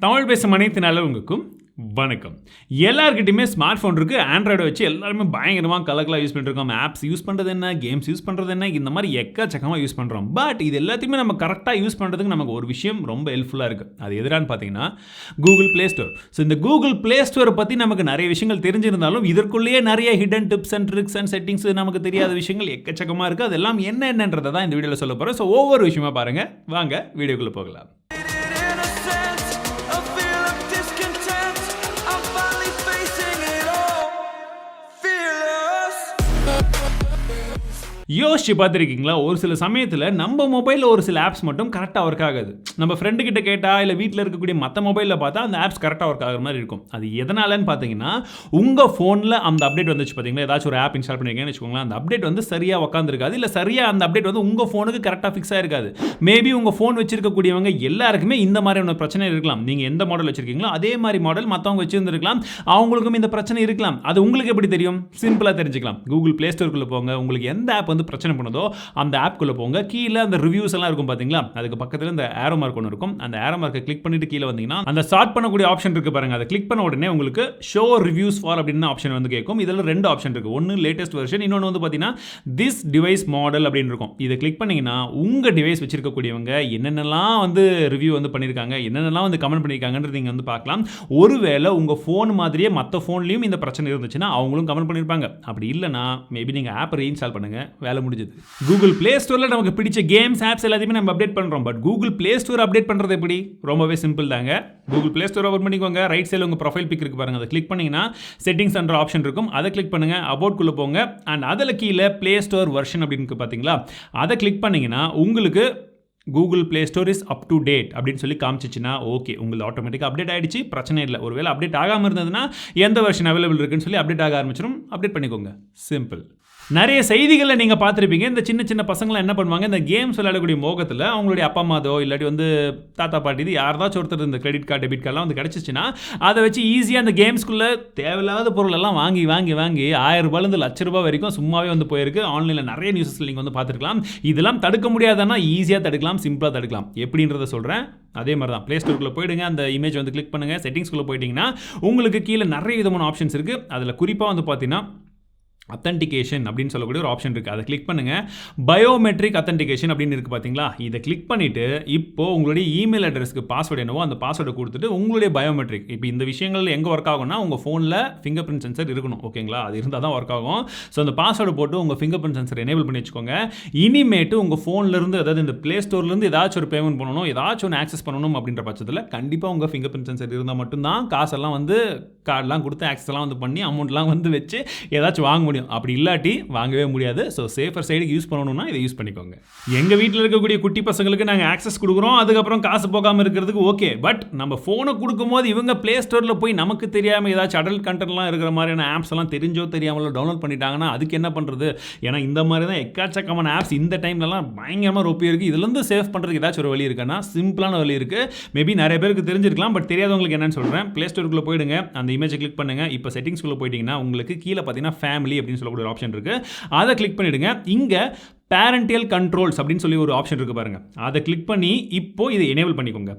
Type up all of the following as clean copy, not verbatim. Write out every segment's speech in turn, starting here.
தமிழ் பேசும் அனைத்து நல்லவங்களுக்கும் வணக்கம். எல்லாருக்கிட்டையுமே ஸ்மார்ட் ஃபோன் இருக்குது. ஆண்ட்ராய்டை வச்சு எல்லாருமே பயங்கரமாக கலக்கலாக யூஸ் பண்ணிட்டுருக்கோம். ஆப்ஸ் யூஸ் பண்ணுறது என்ன, கேம்ஸ் யூஸ் பண்ணுறது என்ன, இந்த மாதிரி எக்கச்சக்கமாக யூஸ் பண்ணுறோம். பட் இது எல்லாத்தையுமே நம்ம கரெக்டாக யூஸ் பண்ணுறதுக்கு நமக்கு ஒரு விஷயம் ரொம்ப ஹெல்ப்ஃபுல்லாக இருக்குது. அது எதுறான்னு பார்த்தீங்கன்னா கூகுள் ப்ளே ஸ்டோர். ஸோ இந்த கூகுள் ப்ளே ஸ்டோரை பற்றி நமக்கு நிறைய விஷயங்கள் தெரிஞ்சிருந்தாலும் இதற்குள்ளேயே நிறைய hidden tips and tricks and settings நமக்கு தெரியாத விஷயங்கள் எக்கச்சக்கமாக இருக்குது. அதெல்லாம் என்னன்றதை தான் இந்த வீடியோவில் சொல்ல போகிறேன். ஸோ ஒவ்வொரு விஷயமா பாருங்கள். வாங்க வீடியோக்குள்ளே போகலாம். யோசிச்சு பார்த்துருக்கீங்களா? ஒரு சில சமயத்தில் நம்ம மொபைலில் ஒரு சில ஆப்ஸ் மட்டும் கரெக்டாக ஒர்க் ஆகாது. நம்ம ஃப்ரெண்டு கிட்ட கேட்டால் இல்லை வீட்டில் இருக்கக்கூடிய மற்ற மொபைலில் பார்த்தா அந்த ஆப்ஸ் கரெக்டாக ஒர்க் ஆகிற மாதிரி இருக்கும். அது எதனாலன்னு பார்த்தீங்கன்னா உங்கள் ஃபோனில் அந்த அப்டேட் வந்துச்சு பார்த்தீங்களா, ஏதாச்சும் ஒரு ஆப் இன்ஸ்டால் பண்ணிருக்கீங்கன்னு வச்சுக்கோங்களேன். அந்த அப்டேட் வந்து சரியாக உட்காந்துருக்காது, இல்லை சரியாக அந்த அப்டேட் வந்து உங்கள் ஃபோனுக்கு கரெக்டாக ஃபிக்ஸ் ஆகிருக்காது. மேபி உங்கள் ஃபோன் வச்சிருக்கக்கூடியவங்க எல்லாருக்குமே இந்த மாதிரியான பிரச்சனை இருக்கலாம். நீங்கள் எந்த மாடல் வச்சிருக்கீங்களோ அதே மாதிரி மாடல் மற்றவங்க வச்சிருந்துருக்கலாம். அவங்களுக்கும் இந்த பிரச்சனை இருக்கலாம். அது உங்களுக்கு எப்படி தெரியும்? சிம்பிளாக தெரிஞ்சுக்கலாம். கூகுள் ப்ளே ஸ்டோருக்குள்ளே போங்க. உங்களுக்கு எந்த ஆப் வந்து பிரச்சனை பண்ணுதோ அந்த ஆப்குள்ளே போங்க. கீழே அந்த ரிவ்யூஸ் எல்லாம் இருக்கும் பார்த்தீங்களா, அதுக்கு பக்கத்தில் இந்த ஏரோ மார்க் ஒன்று இருக்கும். அந்த ஏரோ மார்க்கை கிளிக் பண்ணிட்டு கீழே வந்தீங்கன்னா அந்த சார்ட் பண்ணக்கூடிய ஆப்ஷன் இருக்கு பாருங்க. அதை கிளிக் பண்ண உடனே உங்களுக்கு ஷோ ரிவ்யூஸ் ஃபார் அப்படின்னு ஆப்ஷன் வந்து கேட்கும். இதில் ரெண்டு ஆப்ஷன் இருக்கு. ஒன்று லேட்டஸ்ட் வெர்ஷன், இன்னொன்று வந்து பார்த்தீங்கன்னா திஸ் டிவைஸ் மாடல் அப்படின்னு இருக்கும். இதை கிளிக் பண்ணீங்கன்னா உங்க டிவைஸ் வச்சிருக்கக்கூடியவங்க என்னென்னலாம் வந்து ரிவ்யூ வந்து பண்ணியிருக்காங்க, என்னென்னலாம் வந்து கமெண்ட் பண்ணியிருக்காங்கன்றது நீங்கள் வந்து பார்க்கலாம். ஒருவேளை உங்கள் ஃபோன் மாதிரியே மற்ற ஃபோன்லையும் இந்த பிரச்சனை இருந்துச்சுன்னா அவங்களும் கமெண்ட் பண்ணியிருப்பாங்க. அப்படி இல்லைனா மேபி நீங்கள் ஆப்பை ரீஇன்ஸ்டால் பண்ணுங்க, வேலை முடிஞ்சது. கூகுள் ப்ளே ஸ்டோரில் நமக்கு பிடிச்ச கேம்ஸ் ஆப்ஸ் எல்லாத்தையுமே நம்ம அப்டேட் பண்ணுறோம். But Google play store update பண்ணுறது எப்படி? ரொம்பவே சிம்பிள் தாங்க. கூகுள் ப்ளே ஸ்டோர் ஓப்பன் பண்ணிக்கோங்க. ரைட் சைடில் உங்கள் ப்ரொஃபைல் பிக் இருக்கு பாருங்க. அதை கிளிக் பண்ணிங்கன்னா செட்டிங்ஸ் என்ற ஆப்ஷன் இருக்கும். அதை கிளிக் பண்ணுங்கள். அபவுட்குள்ளே போங்க. அண்ட் அதில் கீழே ப்ளே ஸ்டோர் வெர்ஷன் அப்படின்னு பார்த்தீங்களா, அதை கிளிக் பண்ணிங்கன்னா உங்களுக்கு Google play store is up to date அப்படின்னு சொல்லி காமிச்சிச்சுன்னா ஓகே, உங்களுக்கு ஆட்டோமேட்டிக்காக அப்டேட் ஆகிடுச்சு, பிரச்சனை இல்லை. ஒருவேளை அப்டேட் ஆகாமல் இருந்ததுன்னா எந்த வெர்ஷன் அவைலபிள் இருக்குன்னு சொல்லி அப்டேட் ஆக ஆரம்பிச்சிடும். அப்டேட் பண்ணிக்கோங்க. சிம்பிள். நிறைய செய்திகளில் நீங்கள் பார்த்துருப்பீங்க. இந்த சின்ன சின்ன பசங்களாம் என்ன பண்ணுவாங்க, இந்த கேம்ஸ் விளையாடக்கூடிய மோகத்தில் அவங்களுடைய அப்பா அம்மாதோ இல்லாட்டி வந்து தாத்தா பாட்டி இது யாராச்சும் ஒருத்தர் இந்த கிரெடிட் கார்டு டெபிட் கார்டெலாம் வந்து கிடச்சிச்சின்னா அதை வச்சு ஈஸியாக அந்த கேம்ஸ்குள்ளே தேவையில்லாத பொருளெல்லாம் வாங்கி 1000 ரூபாயிலிருந்து ₹1,00,000 வரைக்கும் சும்மாவே வந்து போயிருக்கு. ஆன்லைனில் நிறைய நியூஸில் நீங்கள் வந்து பார்த்துருக்கலாம். இதெல்லாம் தடுக்க முடியாதுன்னா ஈஸியாக தடுக்கலாம், சிம்பிளாக தடுக்கலாம். எப்படின்றத சொல்கிறேன். அதே மாதிரி தான் ப்ளே ஸ்டோருக்குள்ளே போயிடுங்க. அந்த இமேஜ் வந்து கிளிக் பண்ணுங்கள். செட்டிங்ஸ்குள்ளே போயிட்டீங்கன்னா உங்களுக்கு கீழே நிறைய விதமான ஆப்ஷன்ஸ் இருக்குது. அதில் குறிப்பாக வந்து பார்த்தீங்கன்னா அத்தன்டிகேஷன் அப்படின்னு சொல்லக்கூடிய ஒரு ஆப்ஷன் இருக்குது. அதை கிளிக் பண்ணுங்கள். பயோமெட்ரிக் அத்தன்டிகேஷன் அப்படின்னு இருக்குது பார்த்தீங்களா, இதை கிளிக் பண்ணிவிட்டு இப்போது உங்களுடைய இமெயில் அட்ரஸ்க்கு பாஸ்வேர்டு என்னவோ அந்த பாஸ்வேர்டை கொடுத்துட்டு உங்களுடைய பயோமெட்ரிக் இப்போ இந்த விஷயங்கள் எங்கே ஒர்க் ஆகும்னா உங்கள் ஃபோனில் ஃபிங்கர் பிரிண்ட் சென்சர் இருக்கணும். ஓகேங்களா, அது இருந்தால் தான் ஒர்க் ஆகும். ஸோ அந்த பாஸ்வேர்டு போட்டு உங்கள் ஃபிங்கர் பிரிண்ட் சென்சர் எனேபிள் பண்ணி வச்சுக்கோங்க. இனிமேட்டு உங்கள் ஃபோன்லேருந்து, அதாவது இந்த ப்ளே ஸ்டோர்லேருந்து ஏதாச்சும் ஒரு பேமெண்ட் பண்ணணும், ஏதாச்சும் ஒன்று ஆக்சஸ் பண்ணணும் அப்படின்ற பட்சத்தில் கண்டிப்பாக உங்கள் ஃபிங்கர் பிரிண்ட் சென்சர் இருந்தால் மட்டும்தான் காசெல்லாம் வந்து கார்டெலாம் கொடுத்து ஆக்சஸ்லாம் வந்து பண்ணி அமௌண்ட்லாம் வந்து வச்சு ஏதாச்சும் வாங்க முடியும். அப்படி இல்லாட்டி வாங்கவே முடியாது. ஸோ சேஃபர் சைடுக்கு யூஸ் பண்ணணும்னா இதை யூஸ் பண்ணிக்கோங்க. எங்கள் வீட்டில் இருக்கக்கூடிய குட்டி பசங்களுக்கு நாங்கள் ஆக்சஸ் கொடுக்குறோம், அதுக்கப்புறம் காசு போகாமல் இருக்கிறதுக்கு ஓகே. பட் நம்ம ஃபோனை கொடுக்கும்போது இவங்க ப்ளே ஸ்டோரில் போய் நமக்கு தெரியாமல் ஏதாச்சும் அடல்ட் கண்டென்ட்லாம் இருக்கிற மாதிரியான ஆப்ஸ் எல்லாம் தெரிஞ்சோ தெரியாமலோ டவுன்லோட் பண்ணிட்டாங்கன்னா அதுக்கு என்ன பண்ணுறது? ஏன்னா இந்த மாதிரி தான் எக்கச்சக்கமான ஆப்ஸ் இந்த டைம்லலாம் பயங்கரமாக ரொப்பி இருக்குது. இதுலேருந்து சேவ் பண்ணுறதுக்கு ஏதாச்சும் ஒரு வழி இருக்குன்னா சிம்பிளான வழி இருக்குது. மேபி நிறைய பேருக்கு தெரிஞ்சிருக்கலாம், பட் தெரியாதவங்களுக்கு என்னன்னு சொல்கிறேன். ப்ளே ஸ்டோருக்குள்ளே போயிடுங்க. அந்த இமேஜை கிளிக் பண்ணுங்கள். இப்போ செட்டிங்ஸ்குள்ளே போயிட்டீங்கன்னா உங்களுக்கு கீழே பார்த்தீங்கன்னா ஃபேமிலி அப்படின்னு சொல்லக்கூடிய ஒரு ஆப்ஷன் இருக்குது. அதை கிளிக் பண்ணிவிடுங்க. இங்கே பேரண்டியல் கண்ட்ரோல்ஸ் அப்படின்னு சொல்லி ஒரு ஆப்ஷன் இருக்குது பாருங்கள். அதை கிளிக் பண்ணி இப்போது இதை எனேபிள் பண்ணிக்கோங்க.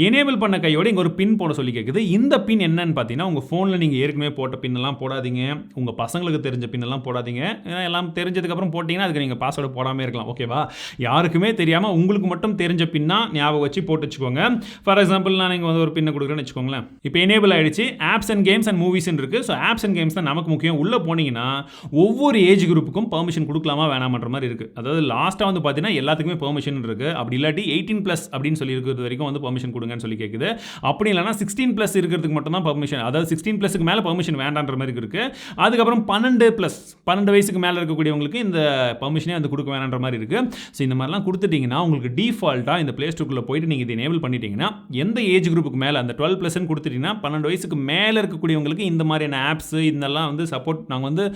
எனேபிள் பண்ண கையோடு இங்கே ஒரு பின் போட சொல்லி கேட்குது. இந்த பின் என்னன்னு பார்த்தீங்கன்னா உங்கள் ஃபோனில் நீங்கள் ஏற்கனவே போட்ட பின்னெல்லாம் போடாதீங்க. உங்கள் பசங்களுக்கு தெரிஞ்ச பின்னெல்லாம் போடாதீங்க. ஏன்னா எல்லாம் தெரிஞ்சதுக்கப்புறம் போட்டிங்கன்னா அதுக்கு நீங்கள் பாஸ்வேர்டு போடாமல் இருக்கலாம். ஓகேவா? யாருக்குமே தெரியாமல் உங்களுக்கு மட்டும் தெரிஞ்ச பின்னா ஞாபகம் வச்சு போட்டு வச்சுக்கோங்க. ஃபார் எக்ஸாம்பிள் நான் நீங்கள் வந்து ஒரு பின்னை கொடுக்குறேன்னு வச்சுக்கோங்களேன். இப்போ எனேபிள் ஆகிடுச்சு. ஆப்ஸ் அண்ட் கேம்ஸ் அண்ட் மூவிஸ்ன்னு இருக்குது. ஸோ ஆப்ஸ் அண்ட் கேம்ஸ் தான் நமக்கு முக்கியம். உள்ளே போனீங்கன்னா ஒவ்வொரு ஏஜ் குரூப்புக்கும் பெர்மிஷன் கொடுக்கலாமா வேணாமன்ற மாதிரி இருக்குது. அதாவது லாஸ்ட்டாக வந்து பார்த்தீங்கன்னா எல்லாத்துக்குமே பெர்மிஷன் இருக்குது. அப்படி இல்லாட்டி 18+ அப்படின்னு சொல்லி இருக்கிறது வரைக்கும் வந்து பெர்மிஷன் கொடுங்கன்னு சொல்லி கேட்குது. அப்படி இல்லைனா 16+ இருக்கிறதுக்கு மட்டும் தான் பெர்மிஷன், அதாவது 16+க்கு மேலே பெர்மிஷன் வேண்டான்ற மாதிரி இருக்குது. அதுக்கப்புறம் 12 வயசுக்கு மேலே இருக்கக்கூடியவங்களுக்கு இந்த பெர்மிஷனே வந்து கொடுக்க வேணான்ற மாதிரி இருக்குது. ஸோ இந்த மாதிரிலாம் கொடுத்துட்டிங்கன்னா உங்களுக்கு டிஃபால்ட்டாக இந்த ப்ளே ஸ்டோருக்குள்ளே போயிட்டு நீங்கள் இதை எனேபிள் பண்ணிட்டீங்கன்னா எந்த ஏஜ் குரூப்புக்கு மேலே அந்த 12+ கொடுத்துட்டிங்கன்னா 12 வயசுக்கு மேலே இருக்கக்கூடியவங்களுக்கு இந்த மாதிரியான ஆப்ஸ் இதெல்லாம் வந்து சப்போர்ட் நாங்கள் வந்து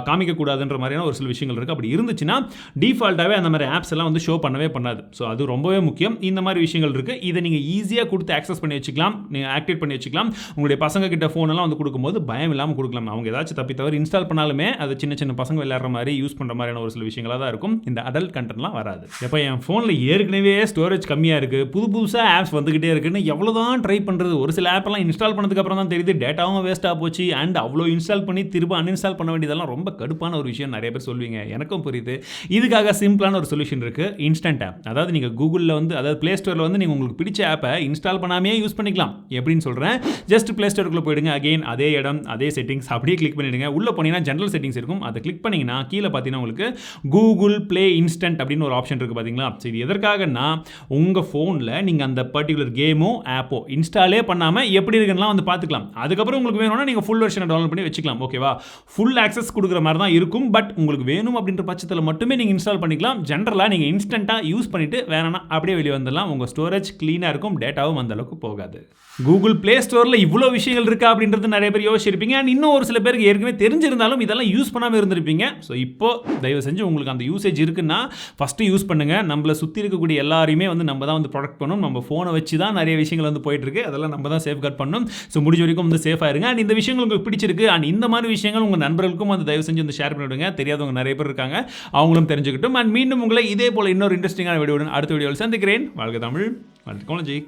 காமிக்கக்கூடாதுன்ற மாதிரியான ஒரு சில விஷயங்கள் இருக்குது. அப்படி இருந்துச்சுன்னா டிஃபால்ட்டாகவே அந்த மாதிரி ஆப்ஸ் எல்லாம் வந்து ஷோ பண்ணவே பண்ணாது. ஸோ அது ரொம்பவே முக்கியம். இந்த மாதிரி விஷயங்கள் இருக்குது. இதை நீங்கள் ஈஸியாக கொடுத்து ஆக்சஸ் பண்ணி வச்சுக்கலாம், நீங்கள் ஆக்டிவேட் பண்ணி வச்சுக்கலாம். உங்களுடைய பசங்க கிட்ட ஃபோனெல்லாம் வந்து கொடுக்கும்போது பயம் இல்லாமல் கொடுக்கலாம். அவங்க ஏதாச்சும் தப்பி தவிர இன்ஸ்டால் பண்ணாலுமே அது சின்ன சின்ன பசங்க விளையாடுற மாதிரி யூஸ் பண்ணுற மாதிரியான ஒரு சில விஷயங்களாக தான் இருக்கும். இந்த அடல்ட் கண்டென்ட்லாம் வராது. எப்போ என் ஃபோனில் ஏற்கனவே ஸ்டோரேஜ் கம்மியாக இருக்குது, புதுசாக ஆப்ஸ் வந்துகிட்டே இருக்குன்னு எவ்வளோதான் ட்ரை பண்ணுறது. ஒரு சில ஆப்பெல்லாம் இன்ஸ்டால் பண்ணதுக்கு அப்புறம் தான் தெரியுது டேட்டாவும் வேஸ்ட்டாக போச்சு. அண்ட் அவ்வளோ இன்ஸ்டால் பண்ணி திரும்ப அன்இன்ஸ்டால் பண்ண வேண்டியதெல்லாம் ரொம்ப கடுப்பான ஒரு விஷயம். நிறைய பேர் சொல்வீங்க, எனக்கும் புரியுது. இதுக்காக சிம்பிளான ஒரு சொல்யூஷன் இருக்குது, இன்ஸ்டன்ட் ஆப். அதாவது நீங்கள் கூகுளில் வந்து, அதாவது ப்ளே ஸ்டோரில் வந்து நீங்கள் உங்களுக்கு பிடிச்ச ஆப்பை இன்ஸ்டால் பண்ணாமே யூஸ் பண்ணிக்கலாம். எப்படின்னு சொல்கிறேன். ஜஸ்ட் ப்ளே ஸ்டோருக்குள்ளே போயிடுங்க. அகைன் அதே இடம், அதே செட்டிங்ஸ் அப்படியே கிளிக் பண்ணிவிடுங்க. உள்ளே போனீங்கன்னா ஜென்ரல் செட்டிங்ஸ் இருக்கும். அதை கிளிக் பண்ணிங்கன்னா கீழே பார்த்தீங்கன்னா உங்களுக்கு கூகுள் ப்ளே இன்ஸ்டன்ட் அப்படின்னு ஒரு ஆப்ஷன் இருக்குது பார்த்தீங்களா. ஸோ இது எதற்காகனா உங்கள் ஃபோனில் நீங்கள் அந்த பர்டிகுலர் கேமோ ஆப்போ இன்ஸ்டாலே பண்ணாமல் எப்படி இருக்குன்னா வந்து பார்த்துக்கலாம். அதுக்கப்புறம் உங்களுக்கு வேணும்னா நீங்கள் ஃபுல் வெர்ஷனை டவுன்லோட் பண்ணி வச்சுக்கலாம். ஓகேவா. ஃபுல் ஆக்சஸ் கொடுக்குற மாதிரி தான் இருக்கும். பட் உங்களுக்கு வேணும் அப்படின்ற பட்சத்தில் மட்டுமே நீங்கள் இன்ஸ்டால் பண்ணிக்கலாம். ஜென்ரலாக நீங்கள் இன்ஸ்டண்ட்டாக யூஸ் பண்ணிவிட்டு வேணும்னா அப்படியே வெளியே வந்துடலாம். உங்கள் ஸ்டோரேஜ் க்ளீனாக இருக்கும், டேட்டாவும் அந்த அளவுக்கு போகாது. கூகுள் ப்ளே ஸ்டோரில் இவ்வளோ விஷயங்கள் இருக்கா அப்படின்றது நிறைய பேர் யோசிச்சிருப்பீங்க. அண்ட் இன்னும் ஒரு சில பேருக்கு ஏற்கனவே தெரிஞ்சிருந்தாலும் இதெல்லாம் யூஸ் பண்ணாமல் இருந்திருப்பீங்க. ஸோ இப்போ தயவு செஞ்சு உங்களுக்கு அந்த யூசேஜ் இருக்குன்னா ஃபஸ்ட்டு யூஸ் பண்ணுங்கள். நம்மளை சுற்றி இருக்கக்கூடிய எல்லாரையுமே வந்து நம்ம தான் வந்து ப்ரொடெக்ட் பண்ணணும். நம்ம ஃபோனை வச்சு தான் நிறைய விஷயங்கள் வந்து போயிட்டுருக்கு. அதெல்லாம் நம்ம தான் சேஃப் கார்ட் பண்ணணும். ஸோ முடிஞ்ச வரைக்கும் வந்து சேஃபாக இருங்க. அண்ட் இந்த விஷயங்கள் உங்களுக்கு பிடிச்சிருக்கு அண்ட் இந்த மாதிரி விஷயங்கள் உங்கள் நண்பர்களுக்கும் வந்து தயவு செஞ்சு வந்து ஷேர் பண்ணிவிடுங்க. தெரியாதவங்க நிறைய பேர் இருக்காங்க, அவங்களும் தெரிஞ்சுக்கிட்டும். அண்ட் மீண்டும் உங்களை இதே போல் இன்னொரு இன்ட்ரெஸ்டிங்கான வீடியோவுடன் அடுத்த வீடியோவில் சந்திக்கிறேன். வாழ்க தமிழ், வாழ்க டெக்னாலஜி.